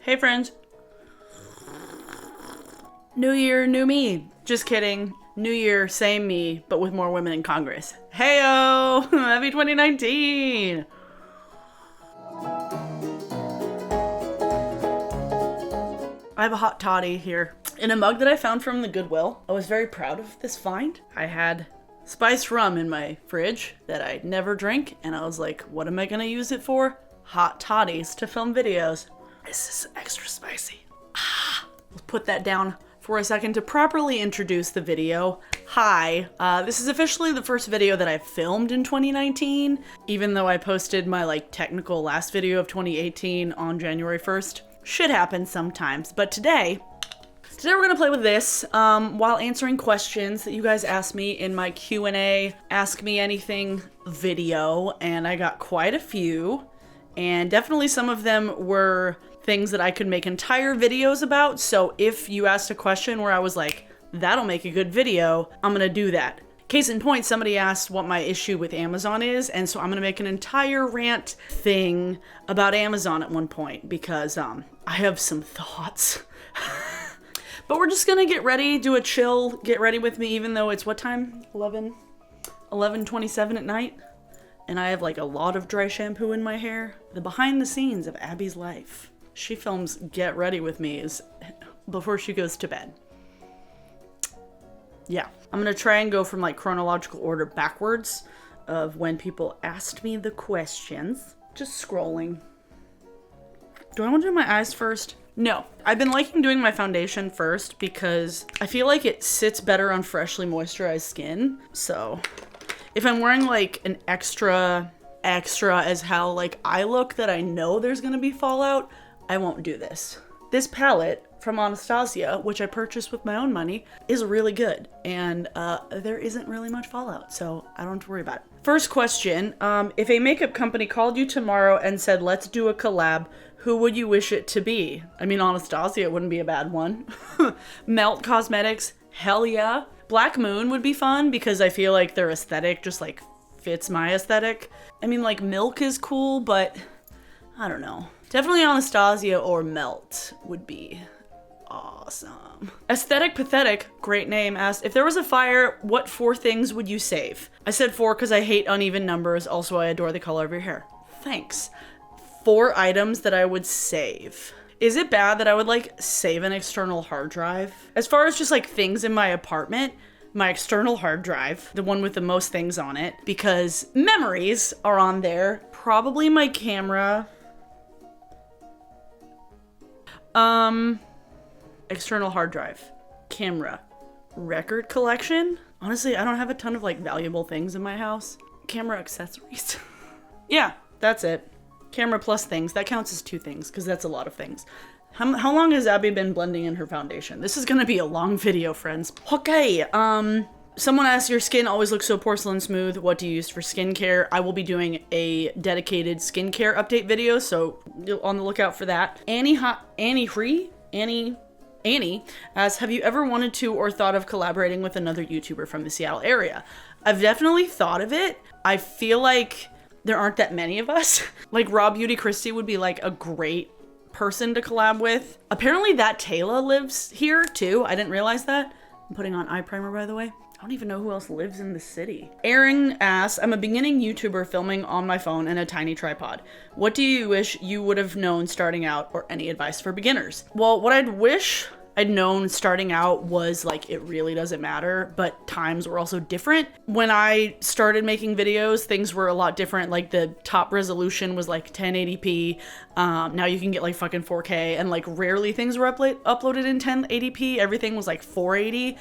Hey friends. New year, new me. Just kidding. New year, same me, but with more women in Congress. Heyo! Happy 2019! I have a hot toddy here in a mug that I found from the Goodwill. I was very proud of this find. I had spiced rum in my fridge that I never drink, and I was like, what am I gonna use it for? Hot toddies to film videos. This is extra spicy. Let's put that down for a second to properly introduce the video. Hi, this is officially the first video that I filmed in 2019, even though I posted my technical last video of 2018 on January 1st. Shit happens sometimes, but today we're gonna play with this while answering questions that you guys asked me in my Q&A Ask Me Anything video, and I got quite a few, and definitely some of them were things that I could make entire videos about. So if you asked a question where I was like, that'll make a good video, I'm gonna do that. Case in point, somebody asked what my issue with Amazon is, and so I'm gonna make an entire rant thing about Amazon at one point because I have some thoughts. But we're just gonna get ready, do a chill, get ready with me, even though it's what time? 11:27 at night? And I have a lot of dry shampoo in my hair. The behind the scenes of Abby's life. She films Get Ready With Me before she goes to bed. Yeah, I'm gonna try and go from chronological order backwards of when people asked me the questions. Just scrolling. Do I want to do my eyes first? No. I've been liking doing my foundation first because I feel like it sits better on freshly moisturized skin. So if I'm wearing an extra as how I look that I know there's gonna be fallout, I won't do this. This palette from Anastasia, which I purchased with my own money, is really good. And there isn't really much fallout, so I don't have to worry about it. First question, if a makeup company called you tomorrow and said, let's do a collab, who would you wish it to be? I mean, Anastasia wouldn't be a bad one. Melt Cosmetics, hell yeah. Black Moon would be fun because I feel like their aesthetic just fits my aesthetic. I mean, Milk is cool, but I don't know. Definitely Anastasia or Melt would be awesome. Aesthetic Pathetic, great name, asked, if there was a fire, what 4 things would you save? I said 4 because I hate uneven numbers. Also, I adore the color of your hair. Thanks. 4 items that I would save. Is it bad that I would save an external hard drive? As far as just things in my apartment, my external hard drive, the one with the most things on it, because memories are on there. Probably my camera. External hard drive, camera, record collection. Honestly, I don't have a ton of valuable things in my house. Camera accessories. Yeah, that's it. Camera plus things. That counts as 2 things because that's a lot of things. How long has Abby been blending in her foundation? This is gonna be a long video, friends. Okay, someone asked, your skin always looks so porcelain smooth. What do you use for skincare? I will be doing a dedicated skincare update video, so on the lookout for that. Annie asks, have you ever wanted to or thought of collaborating with another YouTuber from the Seattle area? I've definitely thought of it. I feel like there aren't that many of us. Raw Beauty Christie would be a great person to collab with. Apparently that Taylor lives here too. I didn't realize that. I'm putting on eye primer, by the way. I don't even know who else lives in the city. Aaron asks, I'm a beginning YouTuber filming on my phone and a tiny tripod. What do you wish you would have known starting out, or any advice for beginners? Well, what I'd wish I'd known starting out was it really doesn't matter, but times were also different. When I started making videos, things were a lot different. The top resolution was 1080p. Now you can get fucking 4K, and rarely things were uploaded in 1080p. Everything was 480.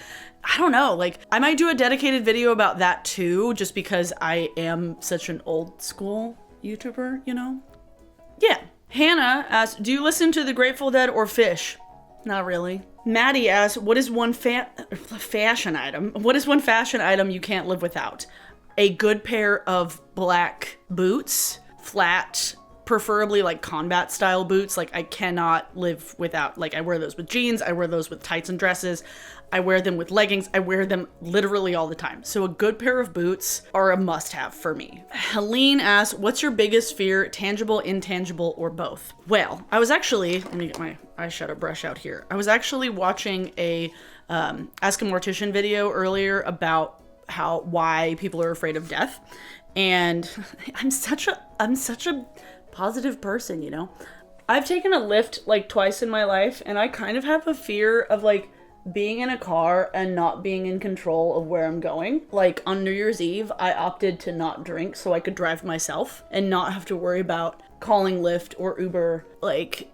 I don't know, I might do a dedicated video about that too, just because I am such an old school YouTuber, you know? Yeah. Hannah asked, do you listen to the Grateful Dead or Fish? Not really. Maddie asks, what is one fashion item? What is one fashion item you can't live without? A good pair of black boots, flat preferably like combat style boots. Like I cannot live without, like I wear those with jeans, I wear those with tights and dresses, I wear them with leggings, I wear them literally all the time. So a good pair of boots are a must have for me. Helene asks, what's your biggest fear, tangible, intangible, or both? Well, I was actually, let me get my eyeshadow brush out here. I was actually watching a Ask a Mortician video earlier about why people are afraid of death. And I'm such a positive person, you know? I've taken a lift like twice in my life, and I kind of have a fear of like being in a car and not being in control of where I'm going. Like on New Year's Eve, I opted to not drink so I could drive myself and not have to worry about calling Lyft or Uber, like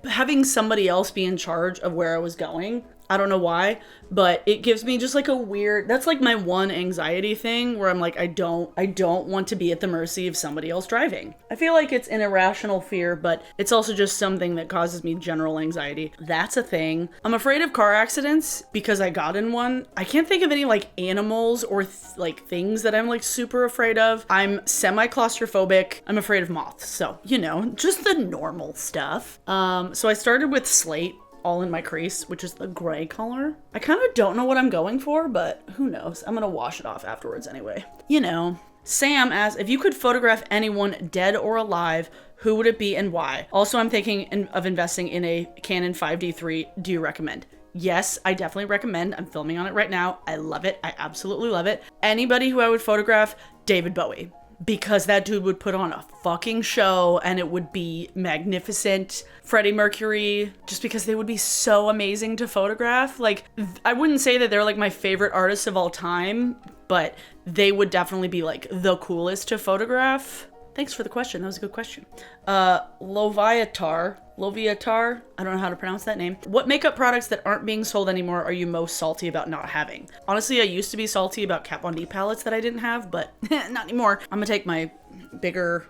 having somebody else be in charge of where I was going. I don't know why, but it gives me just like a weird, that's like my one anxiety thing where I'm like, I don't want to be at the mercy of somebody else driving. I feel like it's an irrational fear, but it's also just something that causes me general anxiety. That's a thing. I'm afraid of car accidents because I got in one. I can't think of any like animals or like things that I'm like super afraid of. I'm semi-claustrophobic. I'm afraid of moths. So, you know, just the normal stuff. So I started with slate, all in my crease, which is the gray color. I kind of don't know what I'm going for, but who knows? I'm gonna wash it off afterwards anyway. You know. Sam asks, if you could photograph anyone dead or alive, who would it be and why? Also, I'm thinking of investing in a Canon 5D3. Do you recommend? Yes, I definitely recommend. I'm filming on it right now. I love it. I absolutely love it. Anybody who I would photograph, David Bowie. Because that dude would put on a fucking show and it would be magnificent. Freddie Mercury, just because they would be so amazing to photograph. Like, I wouldn't say that they're like my favorite artists of all time, but they would definitely be like the coolest to photograph. Thanks for the question. That was a good question. Loviatar, I don't know how to pronounce that name. What makeup products that aren't being sold anymore are you most salty about not having? Honestly, I used to be salty about Kat Von D palettes that I didn't have, but not anymore. I'm gonna take my bigger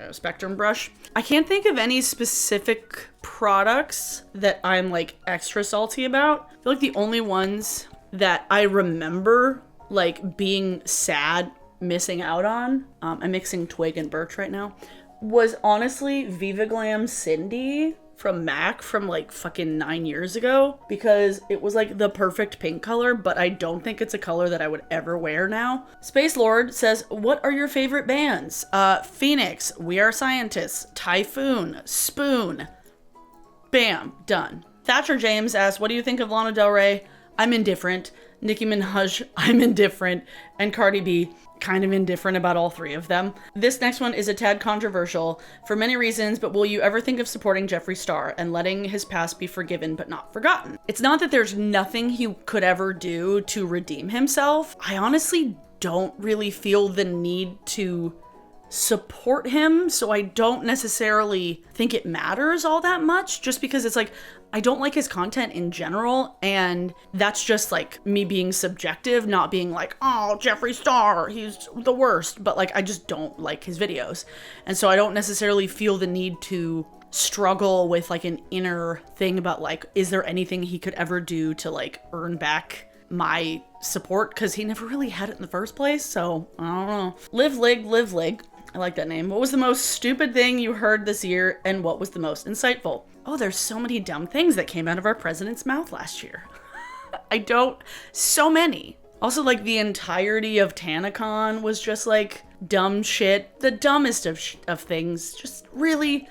Spectrum brush. I can't think of any specific products that I'm like extra salty about. I feel like the only ones that I remember like being sad missing out on, I'm mixing Twig and Birch right now, was honestly Viva Glam Cindy from MAC from like fucking 9 years ago, because it was like the perfect pink color, but I don't think it's a color that I would ever wear now. Space Lord says, what are your favorite bands? Phoenix, We Are Scientists, Typhoon, Spoon. Bam, done. Thatcher James asks, what do you think of Lana Del Rey? I'm indifferent. Nicki Minaj, I'm indifferent. And Cardi B, kind of indifferent about all three of them. This next one is a tad controversial for many reasons, but will you ever think of supporting Jeffree Star and letting his past be forgiven but not forgotten? It's not that there's nothing he could ever do to redeem himself. I honestly don't really feel the need to support him, so I don't necessarily think it matters all that much, just because it's like, I don't like his content in general, and that's just like me being subjective, not being like, oh, Jeffree Star, he's the worst, but like I just don't like his videos. And so I don't necessarily feel the need to struggle with like an inner thing about like, is there anything he could ever do to like earn back my support, because he never really had it in the first place. So I don't know. Live Lig. I like that name. What was the most stupid thing you heard this year, and what was the most insightful? Oh, there's so many dumb things that came out of our president's mouth last year. So many. Also, like, the entirety of TanaCon was just like dumb shit. The dumbest of things. Just really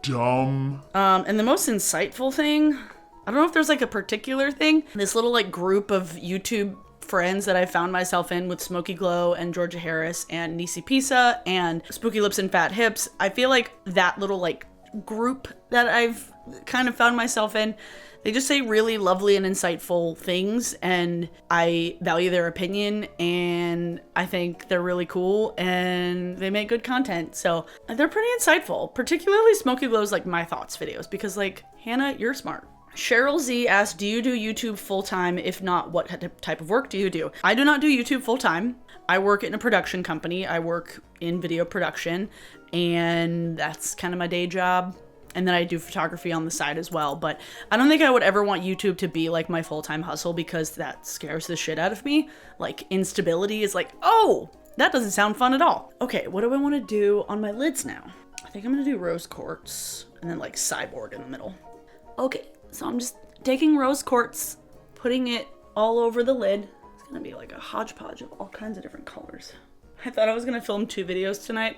dumb. And the most insightful thing, I don't know if there's like a particular thing. This little like group of YouTube friends that I found myself in with Smokey Glow and Georgia Harris and Nisi Pisa and Spooky Lips and Fat Hips, I feel like that little like group that I've kind of found myself in, they just say really lovely and insightful things, and I value their opinion, and I think they're really cool, and they make good content. So they're pretty insightful, particularly Smokey Glow's like My Thoughts videos, because like, Hannah, you're smart. Cheryl Z asks, do you do YouTube full-time? If not, what type of work do you do? I do not do YouTube full-time. I work in a production company. I work in video production, and that's kind of my day job. And then I do photography on the side as well. But I don't think I would ever want YouTube to be like my full-time hustle, because that scares the shit out of me. Like, instability is like, oh, that doesn't sound fun at all. Okay, what do I want to do on my lids now? think I'm gonna do rose quartz and then like cyborg in the middle. Okay, so I'm just taking rose quartz, putting it all over the lid. It's gonna be like a hodgepodge of all kinds of different colors. I thought I was gonna film 2 videos tonight.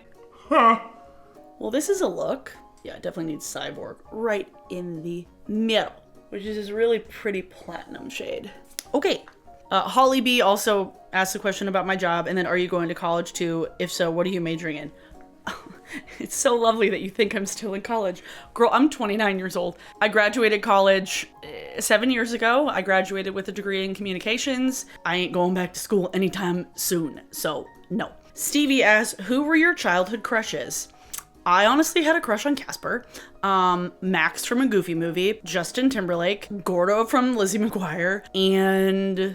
Well, this is a look. Yeah, it definitely needs cyborg right in the middle, which is this really pretty platinum shade. Okay, Holly B also asked a question about my job, and then are you going to college too? If so, what are you majoring in? It's so lovely that you think I'm still in college. Girl, I'm 29 years old. I graduated college 7 years ago. I graduated with a degree in communications. I ain't going back to school anytime soon, so no. Stevie asks, who were your childhood crushes? I honestly had a crush on Casper, Max from a Goofy movie, Justin Timberlake, Gordo from Lizzie McGuire, and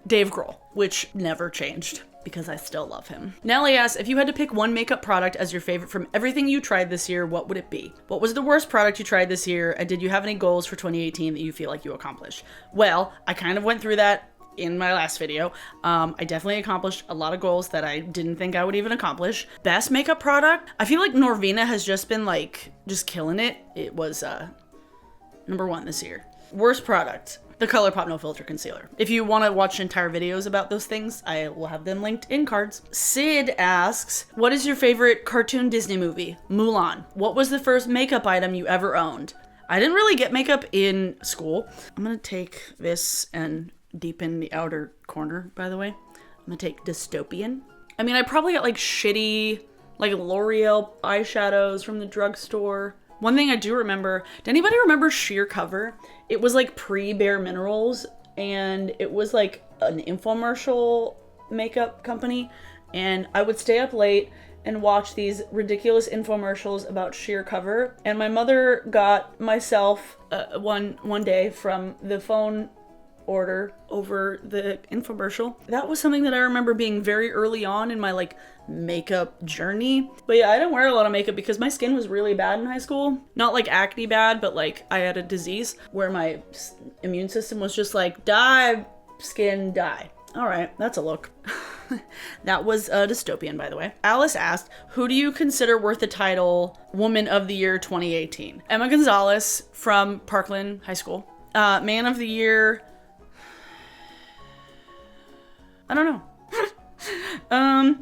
Dave Grohl, which never changed because I still love him. Nellie asks, if you had to pick one makeup product as your favorite from everything you tried this year, what would it be? What was the worst product you tried this year? And did you have any goals for 2018 that you feel like you accomplished? Well, I kind of went through that in my last video. I definitely accomplished a lot of goals that I didn't think I would even accomplish. Best makeup product? I feel like Norvina has just been like, just killing it. It was number 1 this year. Worst product? The ColourPop No Filter Concealer. If you want to watch entire videos about those things, I will have them linked in cards. Sid asks, what is your favorite cartoon Disney movie? Mulan. What was the first makeup item you ever owned? I didn't really get makeup in school. I'm gonna take this and deepen the outer corner, by the way. I'm gonna take Dystopian. I mean, I probably got like shitty, like L'Oreal eyeshadows from the drugstore. One thing I do remember, did anybody remember Sheer Cover? It was like pre-Bare Minerals, and it was like an infomercial makeup company, and I would stay up late and watch these ridiculous infomercials about Sheer Cover, and my mother got myself one day from the phone order over the infomercial. That was something that I remember being very early on in my like makeup journey. But yeah, I didn't wear a lot of makeup because my skin was really bad in high school. Not like acne bad, but like I had a disease where my immune system was just like, die, skin, die. All right, that's a look. That was Dystopian, by the way. Alice asked, who do you consider worth the title Woman of the Year 2018? Emma Gonzalez from Parkland High School. Man of the Year, I don't know.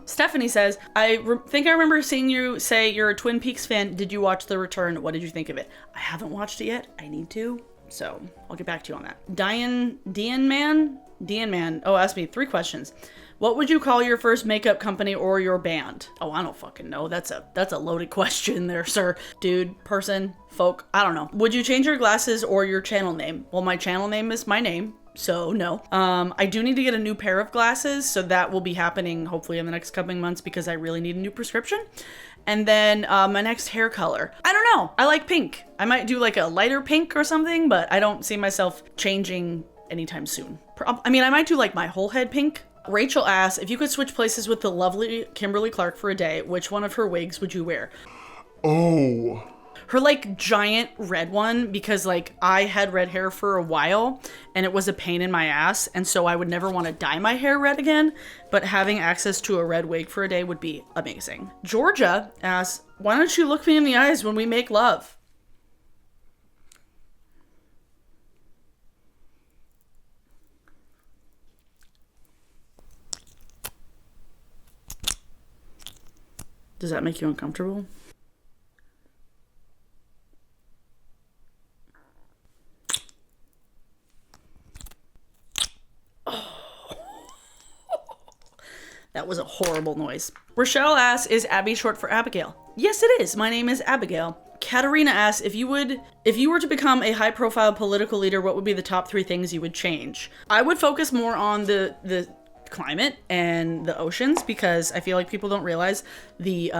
Stephanie says, I think I remember seeing you say you're a Twin Peaks fan. Did you watch The Return? What did you think of it? I haven't watched it yet. I need to. So I'll get back to you on that. Dian Man. Oh, asked me 3 questions. What would you call your first makeup company or your band? Oh, I don't fucking know. That's a loaded question there, sir. Dude, person, folk, I don't know. Would you change your glasses or your channel name? Well, my channel name is my name, so no. I do need to get a new pair of glasses, so that will be happening hopefully in the next coming months because I really need a new prescription. And then my next hair color. I don't know. I like pink. I might do like a lighter pink or something, but I don't see myself changing anytime soon. I mean, I might do like my whole head pink. Rachel asks, if you could switch places with the lovely Kimberly Clark for a day, which one of her wigs would you wear? Oh. Her like giant red one, because like I had red hair for a while and it was a pain in my ass, and so I would never want to dye my hair red again, but having access to a red wig for a day would be amazing. Georgia asks, why don't you look me in the eyes when we make love? Does that make you uncomfortable? That was a horrible noise. Rochelle asks, is Abby short for Abigail? Yes, it is. My name is Abigail. Katarina asks, if you were to become a high-profile political leader, what would be the top 3 things you would change? I would focus more on the climate and the oceans, because I feel like people don't realize the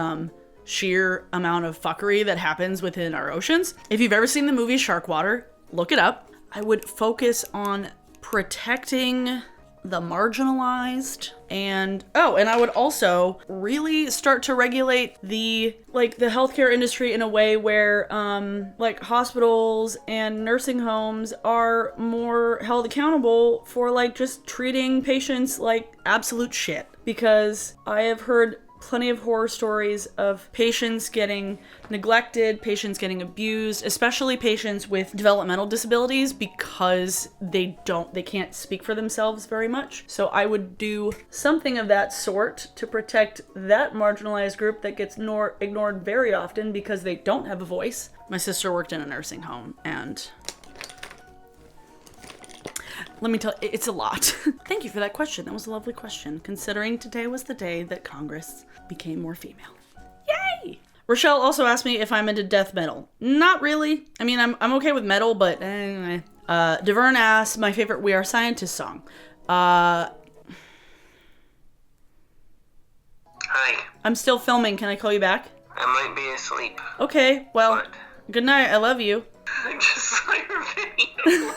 sheer amount of fuckery that happens within our oceans. If you've ever seen the movie Shark Water, look it up. I would focus on protecting the marginalized, and I would also really start to regulate the healthcare industry in a way where like hospitals and nursing homes are more held accountable for like just treating patients like absolute shit. Because I have heard plenty of horror stories of patients getting neglected, patients getting abused, especially patients with developmental disabilities because they can't speak for themselves very much. So I would do something of that sort to protect that marginalized group that gets ignored very often because they don't have a voice. My sister worked in a nursing home, and let me tell you, it's a lot. Thank you for that question. That was a lovely question, considering today was the day that Congress became more female. Yay! Rochelle also asked me if I'm into death metal. Not really. I mean, I'm okay with metal, but anyway. Devern asked my favorite We Are Scientists song. Hi. I'm still filming. Can I call you back? I might be asleep. Okay, well, What? Good night. I love you. I just saw your video.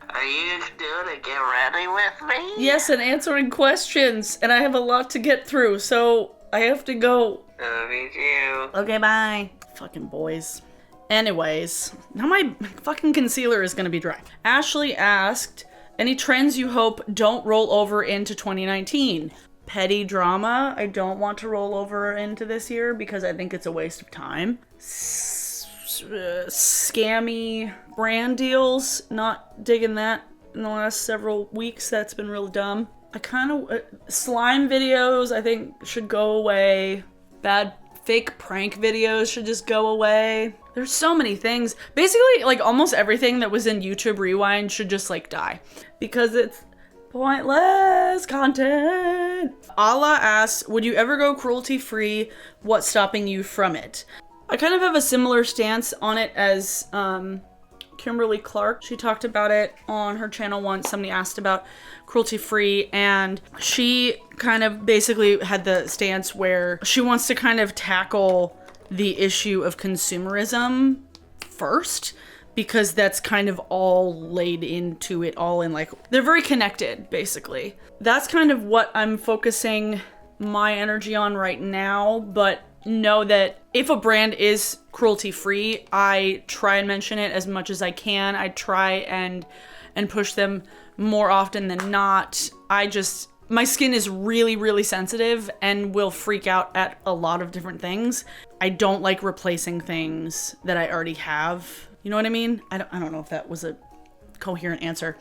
Are you doing a get ready with me? Yes, and answering questions, and I have a lot to get through, so I have to go. Love you too. Okay, bye. Fucking boys. Anyways, now my fucking concealer is gonna be dry. Ashley asked, any trends you hope don't roll over into 2019? Petty drama, I don't want to roll over into this year because I think it's a waste of time. Scammy brand deals, not digging that in the last several weeks. That's been real dumb. I kind of slime videos I think should go away. Bad fake prank videos should just go away. There's so many things. Basically, like almost everything that was in YouTube Rewind should just like die because it's pointless content. Allah asks, would you ever go cruelty free? What's stopping you from it? I kind of have a similar stance on it as Kimberly Clark. She talked about it on her channel once. Somebody asked about cruelty free, and she kind of basically had the stance where she wants to kind of tackle the issue of consumerism first, because that's kind of all laid into it all in like, they're very connected basically. That's kind of what I'm focusing my energy on right now, but know that if a brand is cruelty free, I try and mention it as much as I can. I try and push them more often than not. My skin is really, really sensitive and will freak out at a lot of different things. I don't like replacing things that I already have. You know what I mean? I don't know if that was a coherent answer.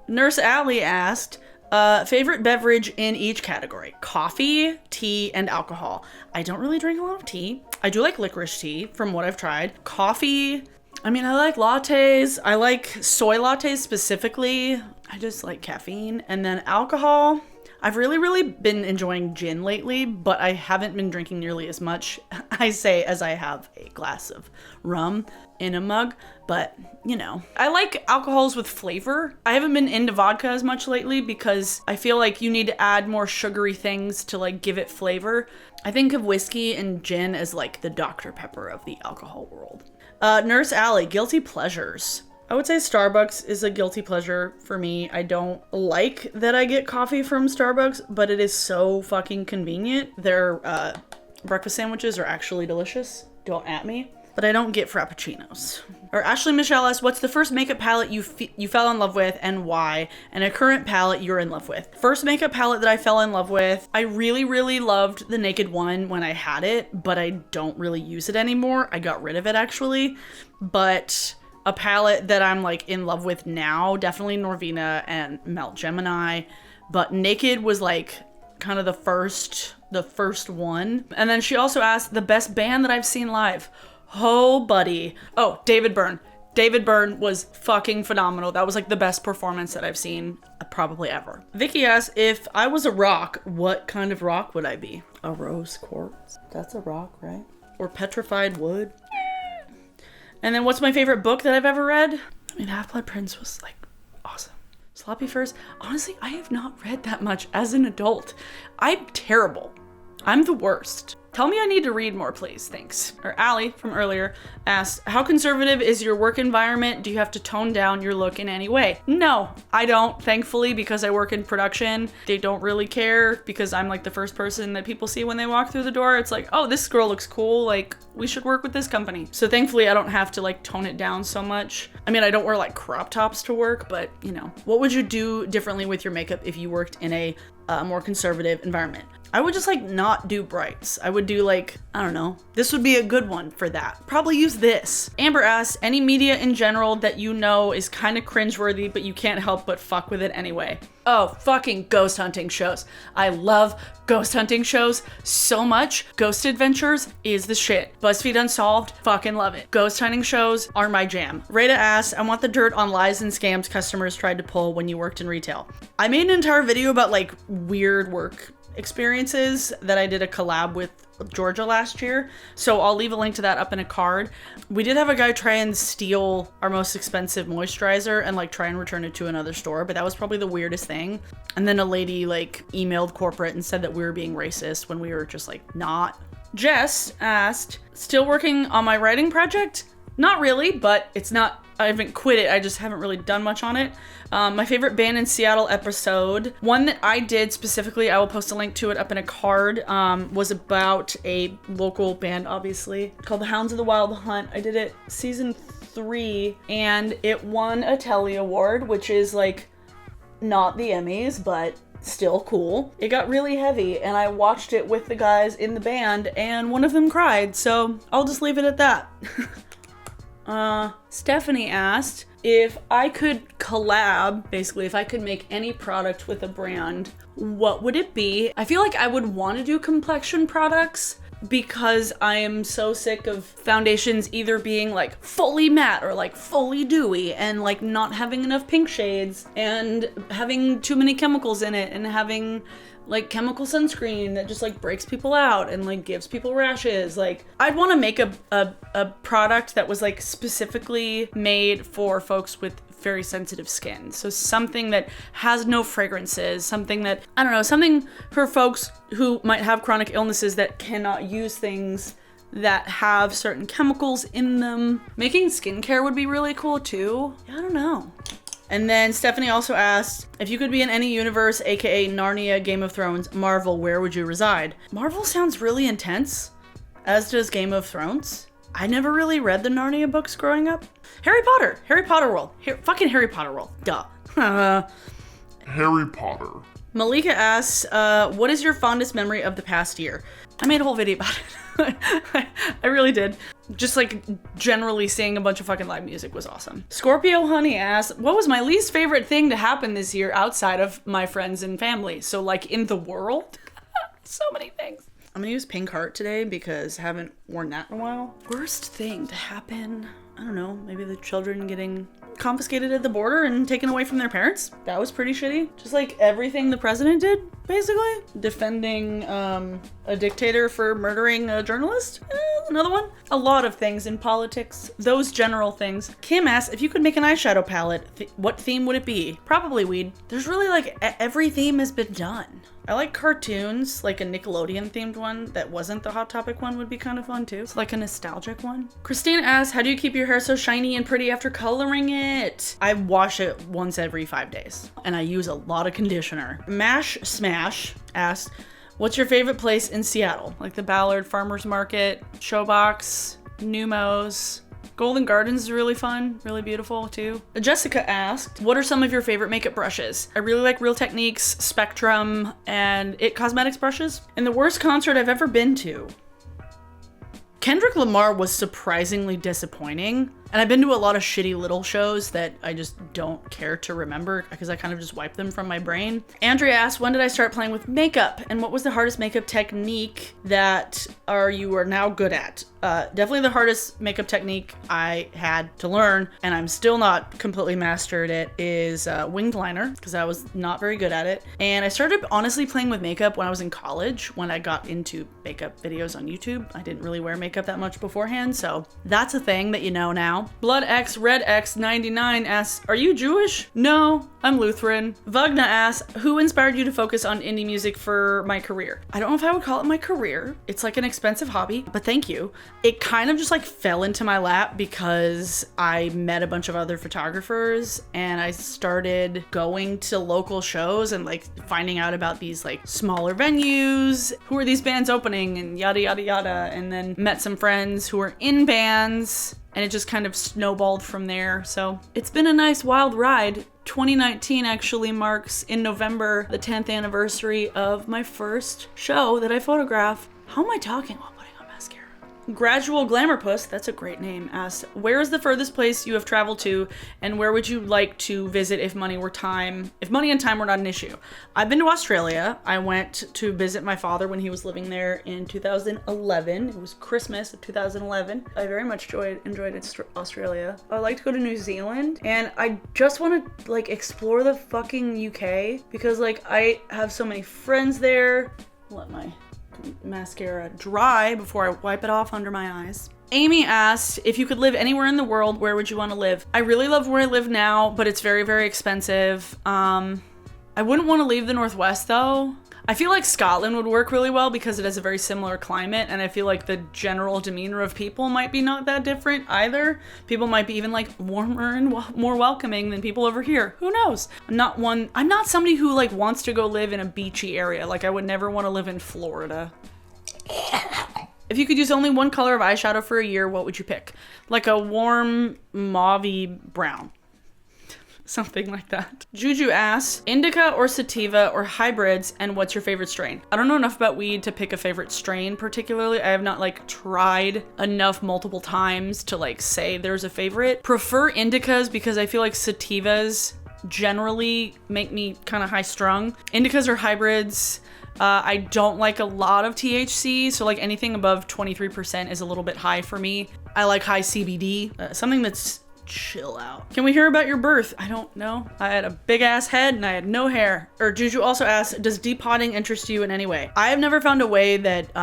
Nurse Allie asked, favorite beverage in each category: coffee, tea, and alcohol. I don't really drink a lot of tea. I do like licorice tea from what I've tried. Coffee, I mean, I like lattes. I like soy lattes specifically. I just like caffeine. And then alcohol, I've really, really been enjoying gin lately, but I haven't been drinking nearly as much, I say, as I have a glass of rum in a mug. But, you know, I like alcohols with flavor. I haven't been into vodka as much lately because I feel like you need to add more sugary things to like give it flavor. I think of whiskey and gin as like the Dr. Pepper of the alcohol world. Nurse Allie, guilty pleasures. I would say Starbucks is a guilty pleasure for me. I don't like that I get coffee from Starbucks, but it is so fucking convenient. Their breakfast sandwiches are actually delicious. Don't at me. But I don't get frappuccinos. Or Ashley Michelle asks, what's the first makeup palette you fell in love with and why? And a current palette you're in love with. First makeup palette that I fell in love with, I really, really loved the Naked One when I had it, but I don't really use it anymore. I got rid of it actually. But a palette that I'm like in love with now, definitely Norvina and Melt Gemini. But Naked was like kind of the first one. And then she also asked the best band that I've seen live. Oh, buddy. Oh, David Byrne. David Byrne was fucking phenomenal. That was like the best performance that I've seen probably ever. Vicky asked, if I was a rock, what kind of rock would I be? A rose quartz. That's a rock, right? Or petrified wood. And then what's my favorite book that I've ever read? I mean, Half-Blood Prince was like awesome. Sloppy Furs. Honestly, I have not read that much as an adult. I'm terrible I'm the worst. Tell me I need to read more, please. Thanks. Or Allie from earlier asked, how conservative is your work environment? Do you have to tone down your look in any way? No, I don't, thankfully, because I work in production. They don't really care because I'm like the first person that people see when they walk through the door. It's like, oh, this girl looks cool. Like, we should work with this company. So thankfully, I don't have to like tone it down so much. I mean, I don't wear like crop tops to work, but you know, what would you do differently with your makeup if you worked in a more conservative environment? I would just like not do brights. I would do like, I don't know, this would be a good one for that. Probably use this. Amber asks, any media in general that you know is kind of cringeworthy, but you can't help but fuck with it anyway? Oh, fucking ghost hunting shows. I love ghost hunting shows so much. Ghost Adventures is the shit. BuzzFeed Unsolved, fucking love it. Ghost hunting shows are my jam. Rita asks, I want the dirt on lies and scams customers tried to pull when you worked in retail. I made an entire video about like weird work experiences that I did a collab with Georgia last year, so I'll leave a link to that up in a card. We did have a guy try and steal our most expensive moisturizer and like try and return it to another store, but that was probably the weirdest thing. And then a lady like emailed corporate and said that we were being racist when we were just like not. Jess asked, still working on my writing project? Not really, but it's not, I haven't quit it, I just haven't really done much on it. My favorite band in Seattle episode, one that I did specifically, I will post a link to it up in a card, was about a local band, obviously, called The Hounds of the Wild Hunt. I did it season 3, and it won a Telly Award, which is like not the Emmys, but still cool. It got really heavy, and I watched it with the guys in the band, and one of them cried, so I'll just leave it at that. Stephanie asked if I could collab, basically if I could make any product with a brand, what would it be? I feel like I would want to do complexion products because I am so sick of foundations either being like fully matte or like fully dewy and like not having enough pink shades and having too many chemicals in it and having like chemical sunscreen that just like breaks people out and like gives people rashes. Like I'd want to make a product that was like specifically made for folks with very sensitive skin. So something that has no fragrances, something that, I don't know, something for folks who might have chronic illnesses that cannot use things that have certain chemicals in them. Making skincare would be really cool too. I don't know. And then Stephanie also asked, if you could be in any universe, aka Narnia, Game of Thrones, Marvel, where would you reside? Marvel sounds really intense, as does Game of Thrones. I never really read the Narnia books growing up. Harry Potter World. Fucking Harry Potter World. Duh. Harry Potter. Malika asks, what is your fondest memory of the past year? I made a whole video about it. I really did. Just like generally seeing a bunch of fucking live music was awesome. Scorpio Honey asks, what was my least favorite thing to happen this year outside of my friends and family? So like in the world? So many things. I'm gonna use Pink Heart today because I haven't worn that in a while. Worst thing to happen? I don't know, maybe the children getting confiscated at the border and taken away from their parents. That was pretty shitty. Just like everything the president did, basically. Defending a dictator for murdering a journalist. Another one. A lot of things in politics. Those general things. Kim asks, if you could make an eyeshadow palette, what theme would it be? Probably weed. There's really like every theme has been done. I like cartoons, like a Nickelodeon themed one that wasn't the Hot Topic one would be kind of fun too. It's like a nostalgic one. Christina asks, how do you keep your hair so shiny and pretty after coloring it? I wash it once every 5 days and I use a lot of conditioner. Mash Smash asks, what's your favorite place in Seattle? Like the Ballard Farmers Market, Showbox, Numos. Golden Gardens is really fun, really beautiful too. Jessica asked, what are some of your favorite makeup brushes? I really like Real Techniques, Spectrum, and IT Cosmetics brushes. And the worst concert I've ever been to. Kendrick Lamar was surprisingly disappointing. And I've been to a lot of shitty little shows that I just don't care to remember because I kind of just wipe them from my brain. Andrea asked, when did I start playing with makeup? And what was the hardest makeup technique that you are now good at? Definitely the hardest makeup technique I had to learn, and I'm still not completely mastered it, is winged liner, because I was not very good at it. And I started honestly playing with makeup when I was in college, when I got into makeup videos on YouTube. I didn't really wear makeup that much beforehand, so that's a thing that you know now. Blood X Red X 99 asks, are you Jewish? No, I'm Lutheran. Vugna asks, who inspired you to focus on indie music for my career? I don't know if I would call it my career. It's like an expensive hobby, but thank you. It kind of just like fell into my lap because I met a bunch of other photographers and I started going to local shows and like finding out about these like smaller venues. Who are these bands opening and yada, yada, yada. And then met some friends who were in bands and it just kind of snowballed from there. So it's been a nice wild ride. 2019 actually marks in November the 10th anniversary of my first show that I photographed. How am I talking while putting on mascara? Gradual Glamour Puss, that's a great name, asks, where is the furthest place you have traveled to and where would you like to visit if money and time were not an issue? I've been to Australia. I went to visit my father when he was living there in 2011. It was Christmas of 2011. I very much enjoyed Australia. I'd like to go to New Zealand and I just want to like explore the fucking UK because like I have so many friends there. Let my mascara dry before I wipe it off under my eyes. Amy asked, if you could live anywhere in the world, where would you want to live? I really love where I live now, but it's very, very expensive. I wouldn't want to leave the Northwest though. I feel like Scotland would work really well because it has a very similar climate and I feel like the general demeanor of people might be not that different either. People might be even like warmer and more welcoming than people over here. Who knows? I'm not somebody who like wants to go live in a beachy area. Like I would never want to live in Florida. If you could use only one color of eyeshadow for a year, what would you pick? Like a warm mauve-y brown. Something like that. Juju asks, indica or sativa or hybrids, and what's your favorite strain? I don't know enough about weed to pick a favorite strain particularly. I have not like tried enough multiple times to like say there's a favorite. Prefer indicas because I feel like sativas generally make me kind of high strung. Indicas or hybrids. I don't like a lot of THC, so like anything above 23% is a little bit high for me. I like high CBD, something that's chill out. Can we hear about your birth? I don't know. I had a big ass head and I had no hair. Or Juju also asks, does depotting interest you in any way? I have never found a way that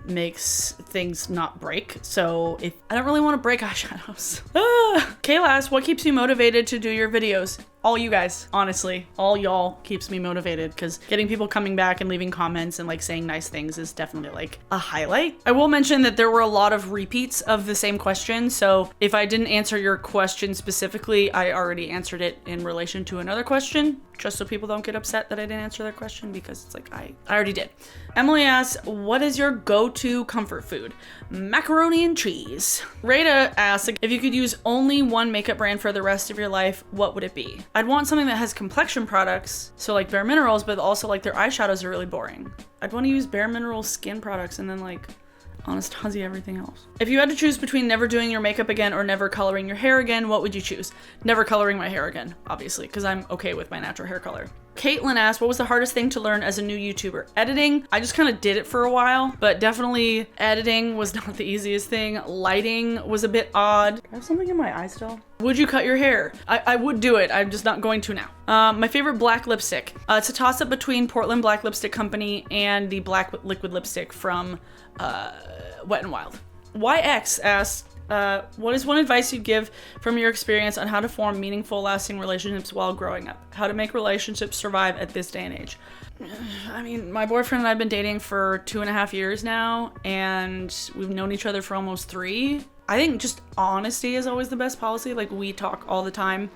makes things not break. So if I don't really want to break eyeshadows. Kayla asks, what keeps you motivated to do your videos? All you guys, honestly, all y'all keeps me motivated because getting people coming back and leaving comments and like saying nice things is definitely like a highlight. I will mention that there were a lot of repeats of the same question. So if I didn't answer your question specifically, I already answered it in relation to another question, just so people don't get upset that I didn't answer their question because it's like, I already did. Emily asks, what is your go-to comfort food? Macaroni and cheese. Rada asks, if you could use only one makeup brand for the rest of your life, what would it be? I'd want something that has complexion products, so like Bare Minerals, but also like their eyeshadows are really boring. I'd want to use Bare Minerals skin products and then like Anastasia everything else. If you had to choose between never doing your makeup again or never coloring your hair again, what would you choose? Never coloring my hair again, obviously, because I'm okay with my natural hair color. Caitlin asked, what was the hardest thing to learn as a new YouTuber? Editing. I just kind of did it for a while, but definitely editing was not the easiest thing. Lighting was a bit odd. Do I have something in my eye still? Would you cut your hair? I would do it. I'm just not going to now. My favorite black lipstick. It's a toss up between Portland Black Lipstick Company and the black liquid lipstick from Wet n Wild. YX asks, what is one advice you'd give from your experience on how to form meaningful, lasting relationships while growing up? How to make relationships survive at this day and age? I mean, my boyfriend and I have been dating for 2.5 years now, and we've known each other for almost 3. I think just honesty is always the best policy. Like, we talk all the time.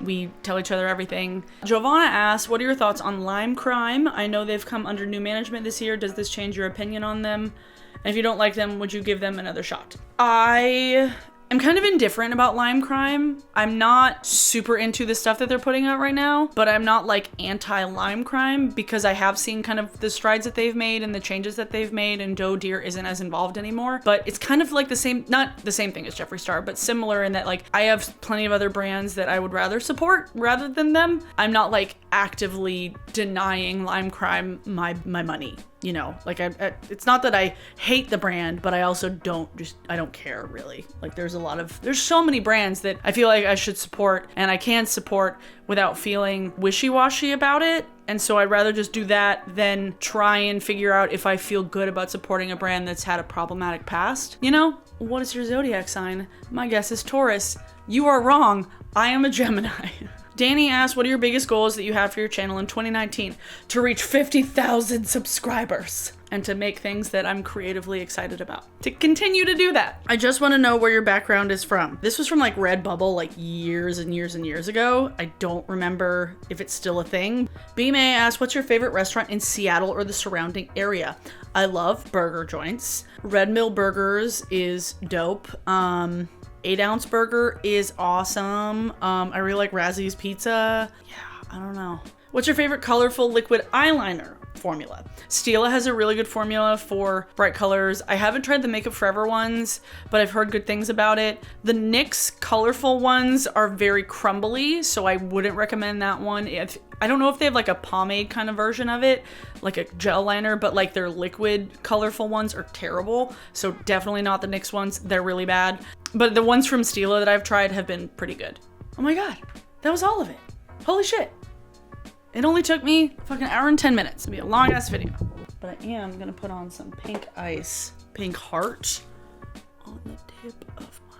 We tell each other everything. Giovanna asks, what are your thoughts on Lime Crime? I know they've come under new management this year. Does this change your opinion on them? And if you don't like them, would you give them another shot? I am kind of indifferent about Lime Crime. I'm not super into the stuff that they're putting out right now, but I'm not like anti-Lime Crime because I have seen kind of the strides that they've made and the changes that they've made, and Doe Deer isn't as involved anymore. But it's kind of like the same, not the same thing as Jeffree Star, but similar in that like I have plenty of other brands that I would rather support rather than them. I'm not like actively denying Lime Crime my money. You know, like it's not that I hate the brand, but I also don't care really. Like there's so many brands that I feel like I should support and I can support without feeling wishy-washy about it. And so I'd rather just do that than try and figure out if I feel good about supporting a brand that's had a problematic past. You know, what is your zodiac sign? My guess is Taurus. You are wrong. I am a Gemini. Danny asked, what are your biggest goals that you have for your channel in 2019? To reach 50,000 subscribers and to make things that I'm creatively excited about. To continue to do that. I just want to know where your background is from. This was from like Redbubble like years and years and years ago. I don't remember if it's still a thing. B May asked, what's your favorite restaurant in Seattle or the surrounding area? I love burger joints. Red Mill Burgers is dope. 8-ounce burger is awesome. I really like Razzy's Pizza. Yeah, I don't know. What's your favorite colorful liquid eyeliner formula? Stila has a really good formula for bright colors. I haven't tried the Makeup Forever ones, but I've heard good things about it. The NYX colorful ones are very crumbly, so I wouldn't recommend that one. I don't know if they have like a pomade kind of version of it, like a gel liner, but like their liquid colorful ones are terrible. So definitely not the NYX ones. They're really bad. But the ones from Stila that I've tried have been pretty good. Oh my God, that was all of it. Holy shit. It only took me a fucking hour and 10 minutes. It'll be a long ass video. But I am gonna put on some pink ice, pink heart on the tip of my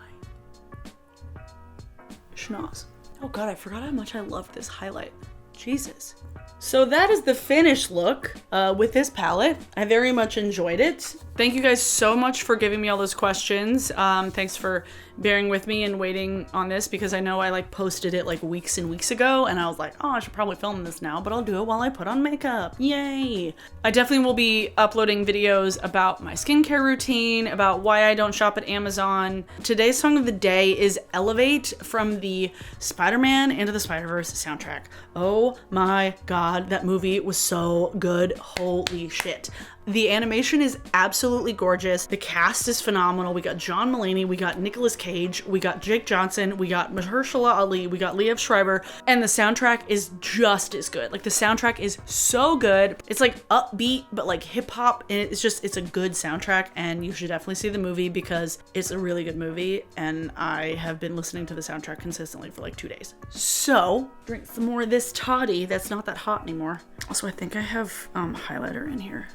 schnoz. Oh God, I forgot how much I loved this highlight. Jesus. So that is the finished look with this palette. I very much enjoyed it. Thank you guys so much for giving me all those questions. Thanks for bearing with me and waiting on this because I know I like posted it like weeks and weeks ago and I was like, oh, I should probably film this now, but I'll do it while I put on makeup. Yay. I definitely will be uploading videos about my skincare routine, about why I don't shop at Amazon. Today's song of the day is Elevate from the Spider-Man Into the Spider-Verse soundtrack. Oh my God, that movie was so good. Holy shit. The animation is absolutely gorgeous. The cast is phenomenal. We got John Mulaney, we got Nicolas Cage, we got Jake Johnson, we got Mahershala Ali, we got Liev Schreiber, and the soundtrack is just as good. Like the soundtrack is so good. It's like upbeat, but like hip hop, and it's a good soundtrack, and you should definitely see the movie because it's a really good movie, and I have been listening to the soundtrack consistently for like 2 days. So, drink some more of this toddy that's not that hot anymore. Also, I think I have highlighter in here.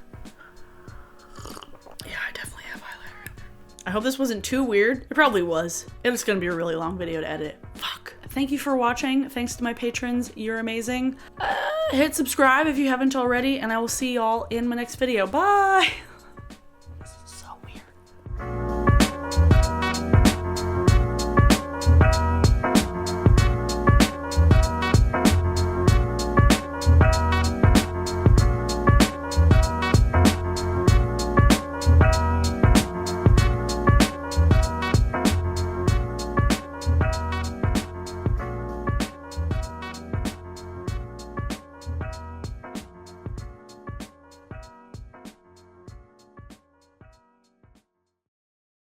Yeah, I definitely have highlighter in there. I hope this wasn't too weird. It probably was. It was gonna be a really long video to edit. Fuck. Thank you for watching. Thanks to my patrons. You're amazing. Hit subscribe if you haven't already, and I will see y'all in my next video. Bye!